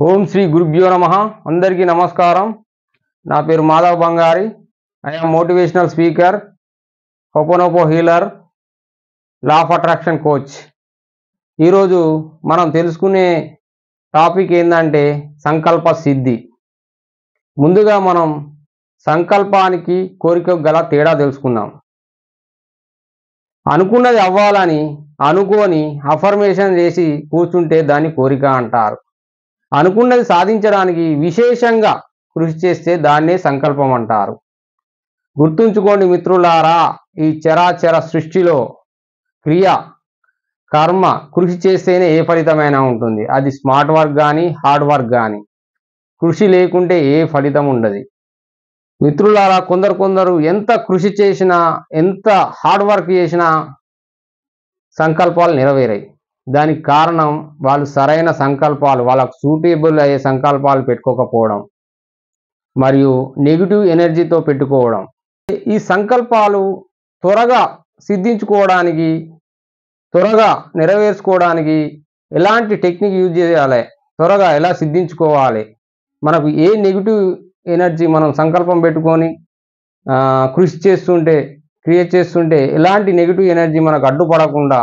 ఓం శ్రీ గురుభ్యో నమః. అందరికీ నమస్కారం. నా పేరు Madhav Bangari. I am motivational speaker, Ho'oponopono healer, law of attraction coach. ఈరోజు మనం తెలుసుకునే టాపిక్ ఏంటంటే సంకల్ప సిద్ధి. ముందుగా మనం సంకల్పానికి కోరికకు గల తేడా తెలుసుకుందాం. అనుకున్నది అవ్వాలని అనుకోని అఫర్మేషన్ చేసి కూర్చుంటే దాన్ని కోరిక అంటారు. అనుకున్నది సాధించడానికి విశేషంగా కృషి చేస్తే దాన్నే సంకల్పం అంటారు. గుర్తుంచుకోండి మిత్రులారా, ఈ చరాచర సృష్టిలో క్రియ, కర్మ, కృషి చేస్తేనే ఏ ఫలితమైనా ఉంటుంది. అది స్మార్ట్ వర్క్ కానీ హార్డ్ వర్క్ కానీ. కృషి లేకుంటే ఏ ఫలితం ఉండదు. మిత్రులారా, కొందరు ఎంత కృషి చేసినా, ఎంత హార్డ్ వర్క్ చేసినా సంకల్పాలు నెరవేరాయి. దానికి కారణం వాళ్ళు సరైన సంకల్పాలు, వాళ్ళకు సూటబుల్ అయ్యే సంకల్పాలు పెట్టుకోకపోవడం మరియు నెగిటివ్ ఎనర్జీతో పెట్టుకోవడం. ఈ సంకల్పాలు త్వరగా సిద్ధించుకోవడానికి, త్వరగా నెరవేర్చుకోవడానికి ఎలాంటి టెక్నిక్ యూజ్ చేయాలి, త్వరగా ఎలా సిద్ధించుకోవాలి, మనకు ఏ నెగిటివ్ ఎనర్జీ మనం సంకల్పం పెట్టుకొని కృషి చేస్తుంటే, క్రియేట్ చేస్తుంటే ఎలాంటి నెగిటివ్ ఎనర్జీ మనకు అడ్డుపడకుండా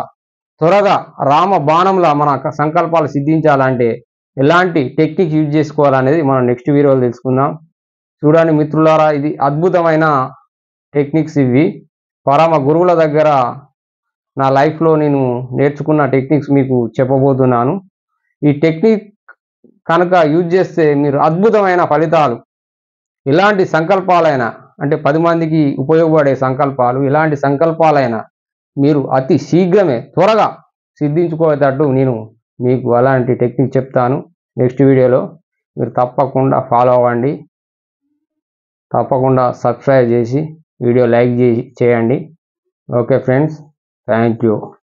త్వరగా రామ బాణంలా మన సంకల్పాలు సిద్ధించాలంటే ఎలాంటి టెక్నిక్ యూజ్ చేసుకోవాలనేది మనం నెక్స్ట్ వీడియోలో తెలుసుకుందాం. చూడండి మిత్రులారా, ఇది అద్భుతమైన టెక్నిక్స్. ఇవి పరమ గురువుల దగ్గర నా లైఫ్లో నేను నేర్చుకున్న టెక్నిక్స్ మీకు చెప్పబోతున్నాను. ఈ టెక్నిక్ కనుక యూజ్ చేస్తే మీరు అద్భుతమైన ఫలితాలు, ఎలాంటి సంకల్పాలైనా, అంటే 10 మందికి ఉపయోగపడే సంకల్పాలు, ఎలాంటి సంకల్పాలైనా మీరు అతి శీఘ్రమే త్వరగా సిద్ధించుకోయేటట్టు నేను మీకు అలాంటి టెక్నిక్ చెప్తాను. నెక్స్ట్ వీడియోలో మీరు తప్పకుండా ఫాలో అవ్వండి. తప్పకుండా సబ్స్క్రైబ్ చేసి వీడియో లైక్ చేయండి. Okay friends, thank you.